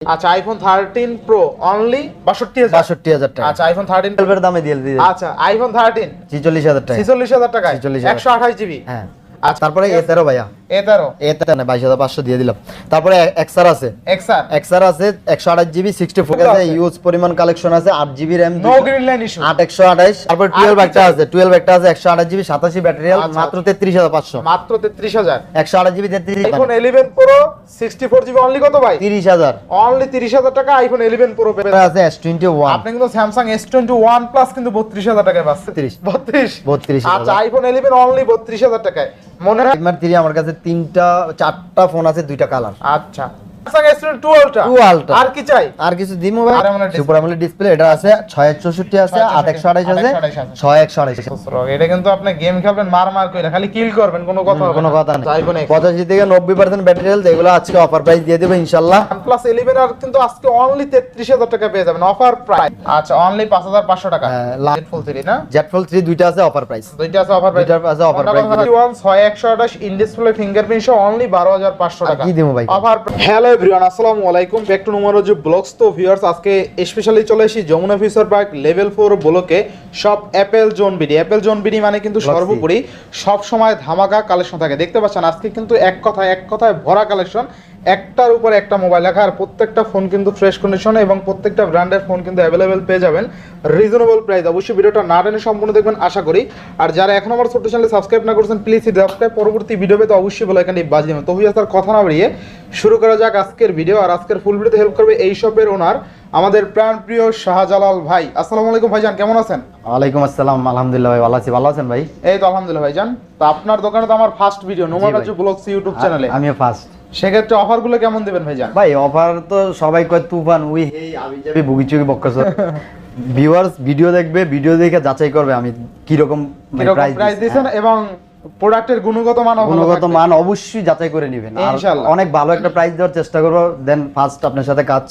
আচ্ছা iPhone 13 pro only ৬২,০০০ টাকা। আচ্ছা আইফোন 13 12 এর দামে দিয়ে দিই। আচ্ছা আইফোন 13 ৪৬,০০০ টাকা। ৪৬,০০০ টাকায় ৪৬,০০০ 128 জিবি। হ্যাঁ। আচ্ছা তারপরে A13 ভাইয়া। A13 A13 না ২২,৫০০ দিয়ে দিলাম। তারপরে XR আছে। XR XR আছে 128 জিবি 64 আছে, ইউজ পরিমাণ কালেকশন আছে 8 GB RAM, no green line issue. 8/128। তারপর 12 একটা আছে, 12 একটা আছে 128 জিবি 87 ব্যাটারি হেলথ, মাত্র 33,৫০০। মাত্র 33,০০০। 128 GB 33। IPhone 11 pro 64 GB only কত ভাই? 30,০০০। অনলি 30,০০০ টাকা আইফোন 11 প্রো পেবেন। আছে S21। আপনি কিন্তু স্যামসাং S21 প্লাস কিন্তু 32,০০০ টাকায় পাচ্ছেন। 32। আচ্ছা আইফোন 11 অনলি 32,০০০ টাকায়। মনে হয় রেডমি 3 আমার কাছে 4টা ফোন আছে, 2টা কালার। আচ্ছা স্যামসাং S22 আলট্রা। আর কি চাই? আর কিছু দিমু ভাই? সুপার আমোলেড ডিসপ্লে এটা আছে, 664 আছে, 8/128 আছে, 6/128 আছে। এটা কিন্তু আপনি গেম খেলবেন মার কইরা খালি কিল করবেন, কোনো কথা হবে না। কোনো কথা নেই। আইফোন 85 থেকে 90% ব্যাটারি হেলথ, এগুলো আজকে অফার প্রাইস দিয়ে দেব ইনশাআল্লাহ। OnePlus 11 আর কিন্তু আজকে অনলি 33,০০০ টাকা পেয়ে যাবেন অফার প্রাইস। আচ্ছা অনলি 5,500 টাকা। Z Fold 3 না? Z Fold 3 দুইটা আছে অফার প্রাইস। দুইটা আছে অফার প্রাইস। দুইটা আছে offer price. 6128 in display fingerprint সহ অনলি 12,500 টাকা। কি দেবো ভাই? অফার। হ্যালো এভরিওয়ান, আসসালামু আলাইকুম, ব্যাক টু নুমারোজি ব্লগস। তো ভিউয়ার্স আজকে স্পেশালি চলে এসেছি যমুনা ফিউচার পার্ক লেভেল 4 ব্লকে সব Apple zone BD. Apple zone BD মানে কিন্তু সর্বোপরি সব সময় ধামাকা কালেকশন থাকে। দেখতে পাচ্ছেন আজকে কিন্তু এক কথায় ভরা কালেকশন, একটার উপর একটা মোবাইল লেখা, আর প্রত্যেকটা ফোন কিন্তু ফ্রেশ কন্ডিশনে এবং প্রত্যেকটা ব্র্যান্ডের ফোন কিন্তু অ্যাভেলেবেল পেয়ে যাবেন রিজনেবল প্রাইস। অবশ্যই ভিডিওটা না টেনে সম্পূর্ণ দেখবেন আশা করি। আর যারা এখন আমার ছোট্ট চ্যানেলে সাবস্ক্রাইব না করেছেন প্লিজ সাবস্ক্রাইব, পরবর্তী ভিডিও পেতে অবশ্যই বেল আইকনটি বাজিয়ে দেবেন। তো আর কথা না বাড়িয়ে শুরু করা যাক আজকের ভিডিও। আর আজকের ফুল ভিডিওতে হেল্প করবে এই শপের ওনার আমাদের প্রাণপ্রিয় শাহজালাল ভাই। আসসালামু আলাইকুম ভাইজান, কেমন আছেন? ওয়ালাইকুম আসসালাম, আলহামদুলিল্লাহ ভাই ভালো আছি। ভালো আছেন ভাই? এই তো আলহামদুলিল্লাহ ভাইজান। তো আপনার দোকানে তো আমার ফার্স্ট ভিডিও নুমারোজি ব্লগস ইউটিউব চ্যানেলে, আমিও ফার্স্ট। সেক্ষেত্রে অফারগুলো কেমন দিবেন ভাইজান? ভাই অফার তো সবাই কয় তুফান, উই হেই আবি যাবি বুগিচুগি বক্কছ। ভিউয়ার্স ভিডিও দেখবে, ভিডিও দেখে যাচাই করবে আমি কি রকম প্রাইস দিয়েছেন এবং প্রোডাক্টের গুণগত মান অবশ্যই যাচাই করে নেবেন। আর ইনশাআল্লাহ অনেক ভালো একটা প্রাইস দেওয়ার চেষ্টা করব। দেন ফার্স্ট আপনার সাথে কাজ।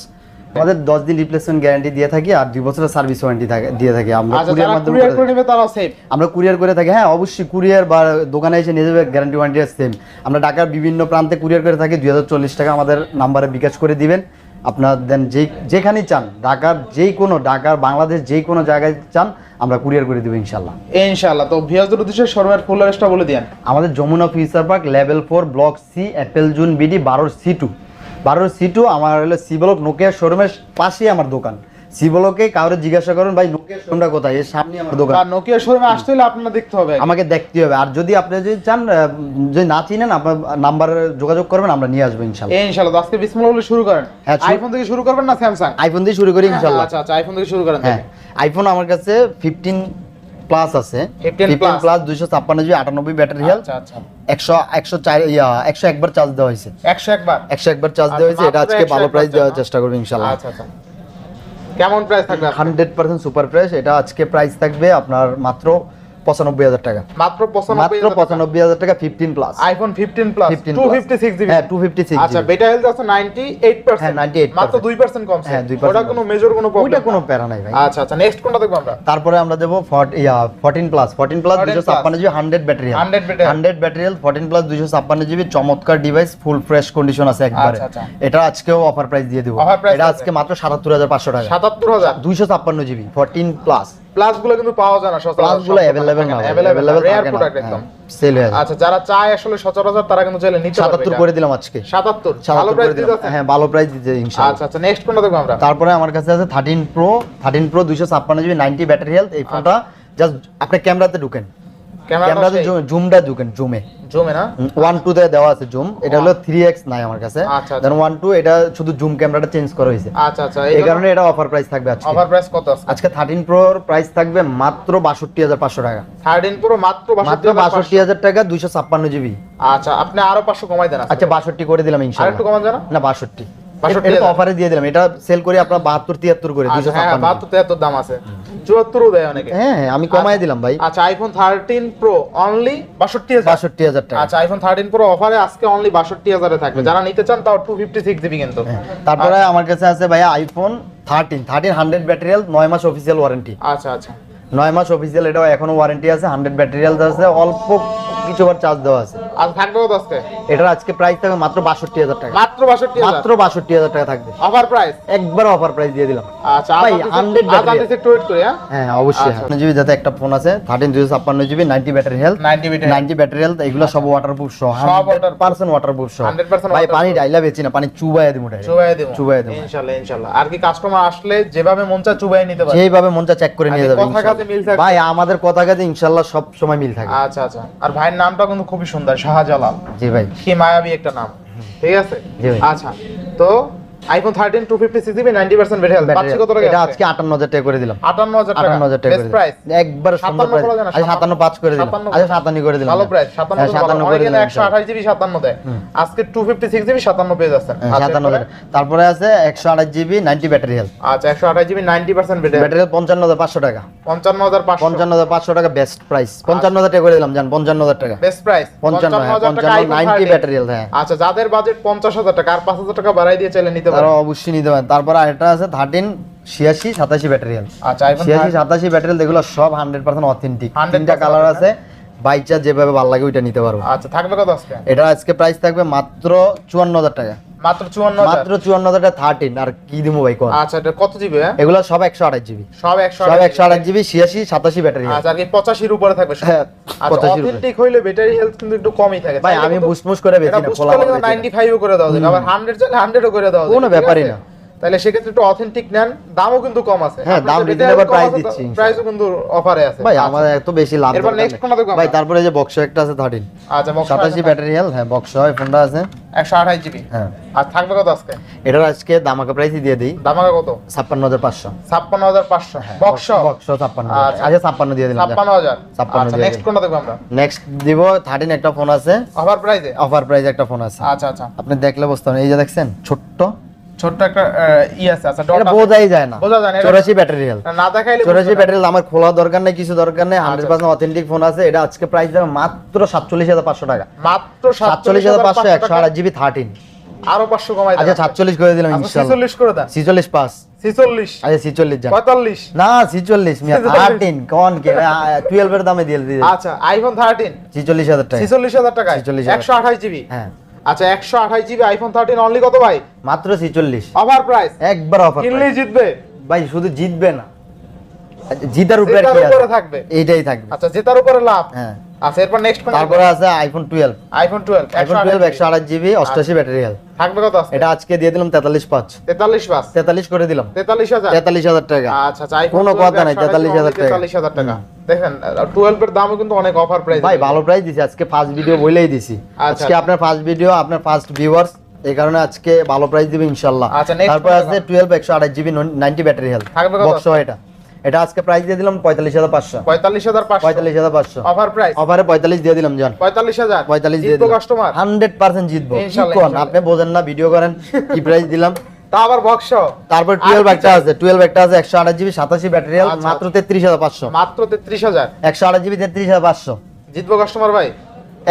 আমাদের 10 দিন রিপ্লেসমেন্ট গ্যারান্টি দিয়ে থাকি আর 2 বছরের সার্ভিস ওয়ারেন্টি দিয়ে থাকি। আমরা কুরিয়ার মাধ্যমে কুরিয়ার করে নেবে তারা সেম। আমরা কুরিয়ার করে থাকি। হ্যাঁ অবশ্যই কুরিয়ার বা দোকানে এসে নিয়ে যাবে, গ্যারান্টি ওয়ারেন্টি সেম। আমরা ঢাকার বিভিন্ন প্রান্তে কুরিয়ার করে থাকি। 2040 টাকা আমাদের নাম্বারে বিকাশ করে দিবেন। আপনার দেন যেখানেই চান, ঢাকার বাংলাদেশ যেই কোনো জায়গায় চান আমরা কুরিয়ার করে দেব ইনশাআল্লাহ। তো ভিউয়ারদের উদ্দেশ্যে শোরুমের ফুল অ্যাড্রেসটা বলে দেন। আমাদের Jamuna future park level 4 block C Apple zone BD 12 C2 আমার হলো সি ব্লক নোকিয়া শোরুমের পাশেই আমার দোকান। সি ব্লকে কাউরে জিজ্ঞাসা করুন ভাই নোকিয়া শোরুমটা কোথায়, এর সামনে আমার দোকান। আর নোকিয়া শোরুমে আসতে হলে আপনারা দেখতে হবে, আমাকে দেখতে হবে। আর যদি আপনি চান, যদি না চিনেন আপনার নাম্বারে যোগাযোগ করবেন, আমরা নিয়ে আসবো ইনশাআল্লাহ। তো আজকে বিসমিল্লাহ বলে শুরু করেন। আইফোন থেকে শুরু করবেন না স্যামসাং? আইফোন দিয়ে শুরু করি ইনশাআল্লাহ। আচ্ছা আইফোন থেকে শুরু করেন। হ্যাঁ আইফোন আমার কাছে 15 প্লাস আছে। 15 প্লাস 256 জিবি 98 ব্যাটারি হেলথ। আচ্ছা 101 বার চার্জ দেওয়া হয়েছে। 101 বার চার্জ দেওয়া হয়েছে। এটা আজকে ভালো প্রাইস দেওয়ার চেষ্টা করব ইনশাআল্লাহ। আচ্ছা কেমন প্রাইস থাকবে? 100% সুপার ফ্রেশ। এটা আজকে প্রাইস থাকবে আপনার মাত্র 95,000 টাকা। মাত্র 95,000 টাকা 15 প্লাস। IPhone 15 plus 256 GB. হ্যাঁ 256 আচ্ছা বেটা হেলথ আছে 98%। হ্যাঁ 98%। মাত্র 2% কম। হ্যাঁ 2%। ওটা কোনো মেজর কোনো প্রবলেম, ওটা কোনো প্যারা নাই ভাই। আচ্ছা নেক্সট কোনটা দেখব আমরা? তারপরে আমরা দেব 14 plus 256 GB 100 battery health. 100 battery health 14 plus 256 GB চমৎকার ডিভাইস, ফুল ফ্রেশ কন্ডিশন আছে একবারে। এটা আজকেও অফার প্রাইস দিয়ে দেব। এটা আজকে মাত্র 77,500 টাকা। 77,000 256 জিবি 14 প্লাস। প্লাসগুলো কিন্তু পাওয়া যায় না সচরাচর। প্লাসগুলো अवेलेबल না, अवेलेबल রেয়ার প্রোডাক্ট একদম সেল হয়ে যায়। আচ্ছা যারা চায় আসলে সচরাচর তারা কিন্তু চাইলে নিতে পারবে। 77 করে দিলাম আজকে। 77 ভালো প্রাইস দিতেছে। হ্যাঁ ভালো প্রাইস দিতে ইনশাআল্লাহ। আচ্ছা নেক্সট কোনটা দেখব আমরা? তারপরে আমার কাছে আছে 13 প্রো 256 জিবি 90 ব্যাটারি হেলথ। এই ফোনটা জাস্ট আপনি ক্যামেরাতে ঢুকেন, ক্যামেরাতে জুমটা ঢুকেন, জুমে না 1 2 তে দেওয়া আছে জুম। এটা হলো 3x নাই আমার কাছে। দেন 1 2 এটা শুধু জুম ক্যামেরাটা চেঞ্জ করা হয়েছে। আচ্ছা এই কারণে এটা অফার প্রাইস থাকবে আজকে। অফার প্রাইস কত আছে আজকে? 13 প্রোর প্রাইস থাকবে মাত্র 62,500 টাকা। 13 প্রো মাত্র 62,000 টাকা 256 জিবি। আচ্ছা আপনি আরো 500 কমাই দেন। আচ্ছা 62 করে দিলাম ইনশাআল্লাহ। আরেকটু কমান জানা না 62 এটা তো অফারে দিয়ে দিলাম। এটা সেল করি আপনার 72 73 করে 256। হ্যাঁ 72 73 দাম আছে, 74ও দেয় অনেকে। হ্যাঁ আমি কমায় দিলাম ভাই। আচ্ছা আইফোন 13 প্রো অনলি 62,000 টাকা। আচ্ছা আইফোন 13 প্রো অফারে আজকে অনলি 62,000 এ থাকবে। যারা নিতে চান তাও 256 জিবি কিন্তু। তারপরে আমার কাছে আছে ভাইয়া আইফোন 13 100 ব্যাটারি হেলথ 9 মাস অফিশিয়াল ওয়ারেন্টি। আচ্ছা 9 মাস অফিশিয়াল, এটাও এখনো ওয়ারেন্টি আছে। 100 ব্যাটারি হেলথ আছে, অল্প কিছু আবার চার্জ দেওয়া আছে। আর থাকবে কত আজকে? এটার আজকে প্রাইস থাকবে মাত্র ৬২,০০০ টাকা। মাত্র ৬২,০০০? মাত্র ৬২,০০০ টাকা থাকবে অফার প্রাইস, একবার অফার প্রাইস দিয়ে দিলাম। আচ্ছা ভাই, 100 ব্যাটারি। একটু ওয়েট করি। হ্যাঁ অবশ্যই। আচ্ছা। 8 জিবি যাতে একটা ফোন আছে 13 256 GB 90 battery health, 90 battery health, এগুলো সব ওয়াটারপ্রুফ সহ, সব 100% ওয়াটারপ্রুফ সহ। 100% ভাই পানি ডাইলা বেচি না, পানি চুবাইয়া দিমু ডাইরেক্ট, চুবাইয়া দিমু ইনশাআল্লাহ। আর কি কাস্টমার আসলে যেভাবে মন চায় চুবাই নিতে পারে, যেভাবে মন চায় চেক করে নিয়ে যাবে কথা কাজে মিল থাকবে। ভাই আমাদের কথা কাজে ইনশাআল্লাহ সব সময় মিল থাকে। আচ্ছা। আর ভাইয়ের নামটা কিন্তু খুবই সুন্দর, শাহজালাল। জি ভাই, কি মায়াবী একটা নাম, ঠিক আছে। জি ভাই। আচ্ছা, তো আইফোন 13 256GB 90% ব্যাটারি হেলথ পাচ্ছি কত টাকা? এটা আজকে 58,000 টাকা করে দিলাম। 58,000 টাকা, 58,000 টাকা বেস্ট প্রাইস। একবার সুন্দর প্রাইস। আচ্ছা 57.5 করে দিলাম। আচ্ছা 57 করে দিলাম। ভালো প্রাইস, 57 করে দিলাম। 128GB 57 দেয়, আজকে 256GB 57 পেয়ে যাচ্ছে। 57। তারপরে আছে 128GB 90 ব্যাটারি হেলথ। আচ্ছা 128GB 90% ব্যাটারি হেলথ 55,500 টাকা। 55,500 55,500 টাকা বেস্ট প্রাইস। 55,000 টাকা করে দিলাম জান, 55,000 টাকা বেস্ট প্রাইস। 55 90 battery health. হ্যাঁ আচ্ছা, যাদের বাজেট 50,000 টাকা আর 5,000 টাকা বাড়াই দিয়ে চাইলে নিতে তারা পারেন। অবশ্যই নিতে পারেন। তারপর আরেকটা আছে 13 86 87 ব্যাটারি হেলথ। আচ্ছা আইফোন 86 87 ব্যাটারি হেলথ, এগুলো সব 100% অথেন্টিক। 100% তিনটা কালার আছে, বাইচা যেভাবে ভালো লাগে ওইটা নিতে পারবো। আচ্ছা, থাকবে কত আজকে? এটা আজকে প্রাইস থাকবে মাত্র 54,000 টাকা। মাত্র 54,000? মাত্র 54,000 টাকা 13। আর কি দিমু ভাই কোন? আচ্ছা, এটা কত জিবি? এগুলো সব 128 জিবি, সব সব 128 জিবি 86 87 ব্যাটারি হেলথ। আচ্ছা, আর কি 85 এর উপরে থাকবে সব? হ্যাঁ, আচ্ছা, 85 এর উপরে। অথেন্টিক হইলে ব্যাটারি হেলথ কিন্তু একটু কমই থাকে। ভাই আমি বুস্ট করে বেচি না, খোলা বলে 95 ও করে দাও দেন, আবার 100 চাইলে 100 ও করে দাও দেন, কোনো ব্যাপারই না। তাহলে সেক্ষেত্রে একটু অথেন্টিক নেন, দামও কিন্তু কম আছে। হ্যাঁ, দাম রিজনেবল প্রাইস দিচ্ছি। প্রাইসও কিন্তু অফারে আছে। ভাই আমাদের এত বেশি লাভ এরপর নেক্সট কোনটা দেখব ভাই? তারপরে যে বক্স একটা আছে 13। আচ্ছা, 87 ব্যাটারি হেলথ। হ্যাঁ বক্স হয় ফোনটা আছে 128 জিবি। হ্যাঁ। আর থাকবে কত আজকে? এটার আজকে দামাকা প্রাইসই দিয়ে দেই। দামাকা কত? 56,500। 56,500 বক্স বক্স 56। আচ্ছা 56 দিয়ে দিলাম। 56,000। 56 আচ্ছা, দিয়ে নেক্সট কোনটা দেখব আমরা? নেক্সট দিব 13 একটা ফোন আছে অফার প্রাইসে। অফার প্রাইসে একটা ফোন আছে। আচ্ছা। আপনি দেখলে বুঝতে পারবেন। এই যে দেখছেন ছোট্ট ছোট্ট একটা আছে। আচ্ছা, এটা বোঝাই যায় না। বোঝা যায় না। 84 ব্যাটারি হেলথ। না দেখাইলে 84 ব্যাটারি আমার খোলা দরকার নেই, কিছু দরকার নেই। 100% অথেন্টিক ফোন আছে। এটা আজকে প্রাইস দেবে মাত্র 47,500 টাকা। মাত্র 47,500 128 জিবি 13। আরো 500 কমাই দেন। আচ্ছা 47 করে দিলাম ইনশাআল্লাহ। 46 করে দেন। 46 পাস। 46। আচ্ছা 46 যান। 45 না 46 মিয়া 13 কোন কে 12 এর দামে দিয়ে দিই। আচ্ছা, আইফোন 13 46,000 টাকা। 46,000 টাকা, 128 জিবি। হ্যাঁ। আচ্ছা, 128 জিবি আইফোন 13 অনলি কত ভাই? মাত্র 46। অফার প্রাইস, একবার অফার। কিনলেই জিতবে ভাই, শুধু জিতবে না, জিতার উপরে জেতার কি উপরে আছে? থাকবে। এইটাই থাকবে। আচ্ছা, জেতার উপরে লাভ। হ্যাঁ। আচ্ছা, এরপর নেক্সট কোন? তারপরে আছে iPhone 12। IPhone 12 iPhone 12 128 GB 88 battery health. থাকবে কত আছে? এটা আজকে দিয়ে দিলাম 43.5। 43 বাস 43 করে দিলাম। 43,000। 43,000 টাকা। আচ্ছা, আইফোন কোনো কথা নাই, 43,000 টাকা। 43,000 টাকা। দেখেন 12 এর দামও কিন্তু অনেক অফার প্রাইস। ভাই ভালো প্রাইস দিছি আজকে, ফার্স্ট ভিডিও বলেই দিছি। আজকে আপনার ফার্স্ট ভিডিও, আপনার ফার্স্ট ভিউয়ার্স, এই কারণে আজকে ভালো প্রাইস দিবে ইনশাআল্লাহ। আচ্ছা, next তারপর আছে 12 128 জিবি 90 ব্যাটারি হেলথ। থাকবে কত? বক্স এটা আজকে প্রাইস দিয়ে দিলাম 45,500। 45,500। 45,500 অফার প্রাইস। অফারে 45 দিয়ে দিলাম জান। 45,000 45 দিয়ে জিতবো দিলাম। কাস্টমার 100% জিতবো। ইনশাআল্লাহ, কি কোন? ইনশাআল্লাহ। আপনি বোঝেন না, ভিডিও করেন কি প্রাইস দিলাম। তা আবার বক্স। তারপর 12 একটা আছে 128 জিবি 87 ব্যাটারি হেলথ, মাত্র 33,500। মাত্র 33,000। 128 জিবি 33,500। জিতবো কাস্টমার ভাই।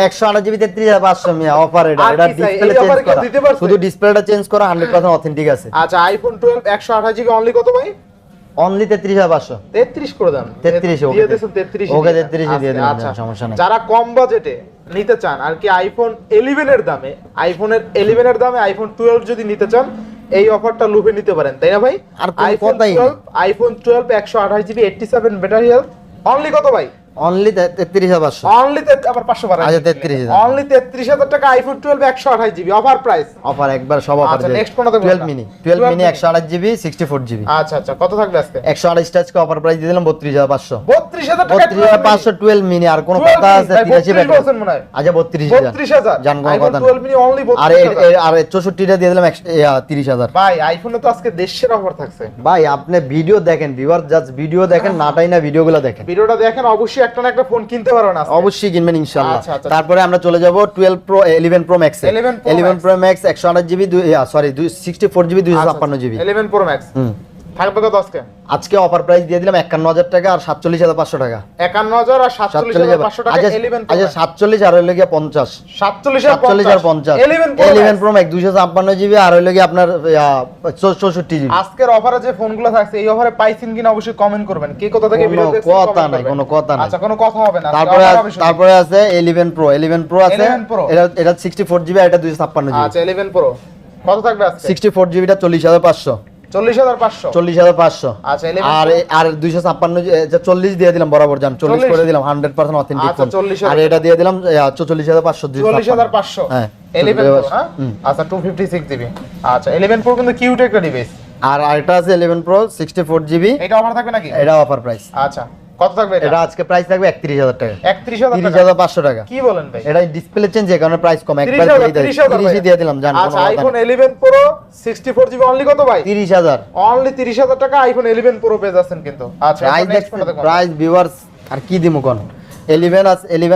128 জিবি 33,500 মিয়া অফার। এটা আর এটা কি চাই? ডিসপ্লে এই চেঞ্জ offer কেউ করা, দিতে পারছে? শুধু ডিসপ্লেটা চেঞ্জ করা, 100% অথেন্টিক আছে। আচ্ছা, আইফোন 12 128 জিবি অনলি কত ভাই? অনলি 33,500। 33 করে দেন। 33 ওকে দিয়ে দিয়েছেন 33 ওকে 33 দিয়ে দিলাম, আচ্ছা, সমস্যা নাই। যারা কম বাজেটে নিতে চান আর কি আইফোন 11 এর দামে, আইফোনের 11 এর দামে আইফোন 12 যদি নিতে চান, এই অফারটা লুফে নিতে পারেন, তাই না ভাই? আর কোনো আইফোন কথাই নেই। 12 iPhone 12 128 GB 87 battery health only কত ভাই? অনলি 33,500। অনলি আবার 500 বাড়াই। আচ্ছা 33,000। অনলি 33,000 টাকা iPhone 12 128 GB offer price. Offer একবার সব অফার। আচ্ছা, next কোনটা দেখব? 12 মিনি 128 জিবি 64 জিবি। আচ্ছা, কত থাকবে আজকে? 128 টাচকে অফার প্রাইস দিয়ে দিলাম 32,500। 32,000 টাকা। 32,500 12 মিনি। আর কোন কথা আছে? 83 ব্যাটারি। আচ্ছা 32,000 জান, কোন কথা না। 12 মিনি অনলি আর 32,000। আর 64টা দিয়ে দিলাম 30,000। ভাই আইফোনে তো আজকে দেশের অফার থাকছে। ভাই আপনি ভিডিও দেখেন, ভিউয়ার জাস্ট ভিডিও দেখেন, নাটাই না ভিডিওগুলো দেখেন। ভিডিওটা দেখেন, অবশ্যই একটা না একটা ফোন কিনতে পারবেন আজকে। অবশ্যই কিনবেন ইনশাআল্লাহ। আচ্ছা, আচ্ছা। তারপরে আমরা চলে যাব 12 pro 11 pro max. 11 Pro 11 pro max 128 GB 64 GB 256 GB. 11 Pro Max। থাকবে কত আজকে? আজকে অফার প্রাইস দিয়ে দিলাম 51000 টাকা আর 47500 টাকা। 51000 আর 47500 টাকা 11 Pro। আচ্ছা 47 আর হইলো গিয়া 50। 47 আর 50 11 Pro Max 256 জিবি আর হইলো গিয়া আপনার 64 জিবি। আজকের অফারে যে ফোনগুলো থাকছে এই অফারে পাইছেন কিনা অবশ্যই কমেন্ট করবেন। কে কোথা থেকে ভিডিও দেখছেন কথা নাই, কোনো কথা নাই। আচ্ছা কোনো কথা হবে না। তারপরে আছে 11 Pro। 11 Pro আছে, 11 Pro এটা 64 জিবি আর এটা 256 জিবি। আচ্ছা 11 Pro কত থাকবে আজকে? 64 জিবিটা 40500। 40500। 40500। আচ্ছা 11 আর 256 40 দিয়ে দিলাম বরাবর জান, 40 করে দিলাম 100% অথেন্টিক আচ্ছা, ফোন। 40,000 আর এটা দিয়ে দিলাম 44500। 44500 হ্যাঁ 11 Pro হ্যাঁ। আচ্ছা 256 জিবি। আচ্ছা 11 Pro কিন্তু কিউট একটা ডিভাইস। আর আরেকটা আছে 11 Pro 64 জিবি। এটা অফার থাকবে নাকি? এটা অফার প্রাইস। আচ্ছা কত থাকবে এটা? এটা আজকে প্রাইস থাকবে 31000 টাকা। 31500 টাকা। কি বলেন ভাই? এটা ডিসপ্লে চেঞ্জ এর কারণে প্রাইস কম, একবার 30 দিয়ে দিলাম জান। আচ্ছা আইফোন 11 Pro 64 জিবি অনলি কত ভাই? 30000। অনলি 30000 টাকা আইফোন 11 Pro পেয়ে যাচ্ছেন কিন্তু। আচ্ছা প্রাইস ভিউয়ার্স আর কি দিমু কোন? 11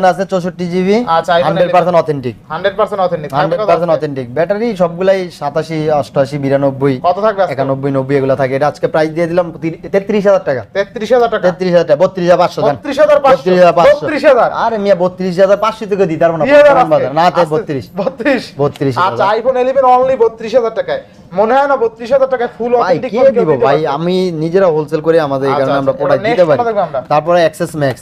আছে 64 জিবি। আচ্ছা 100% অথেন্টিক। 100% অথেন্টিক। 100% অথেন্টিক। ব্যাটারি সবগুলাই 87 88 92 কত থাকবে আজকে? 91 90 এগুলা থাকে। এটা আজকে প্রাইস দিয়ে দিলাম 33000 টাকা। 33000 টাকা। 33000 টাকা 32500 জান। 32500। 32000। আরে মিয়া 32500 থেকে দিতে পারবো না। না তাই 32। আচ্ছা আইফোন 11 অনলি 32000 টাকায়। মনে হয় না 32000 টাকায় ফুল অথেন্টিক ফোন দিব ভাই? আমি নিজেরা হোলসেল করে আমাদের এই কারণে আমরা প্রোডাক্ট দিতে পারি। তারপরে XS max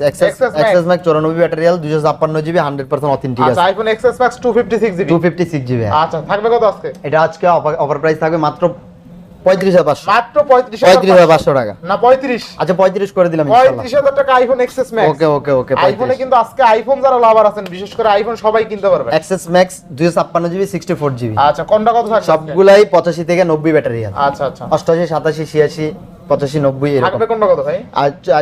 94 battery 256 GB 100% authentic আছে। আচ্ছা iPhone XS max 256 GB. 256 GB. আচ্ছা থাকবে কত আজকে? এটা আজকে অফার প্রাইস থাকবে মাত্র 35500। মাত্র 35500 টাকা না 35। আচ্ছা 35 করে দিলাম ইনশাআল্লাহ। 35000 টাকা আইফোন এক্সএস ম্যাক্স। ওকে আইফোনে কিন্তু আজকে আইফোন যারা লাভার আছেন বিশেষ করে আইফোন সবাই কিনতে পারবে। XS max 256 GB 64 GB. আচ্ছা কোনটা কত থাকবে? সবগুলাই 85 থেকে 90 ব্যাটারি আছে। আচ্ছা 88 87 86 85 90 এরকম থাকবে। কোনটা কত ভাই?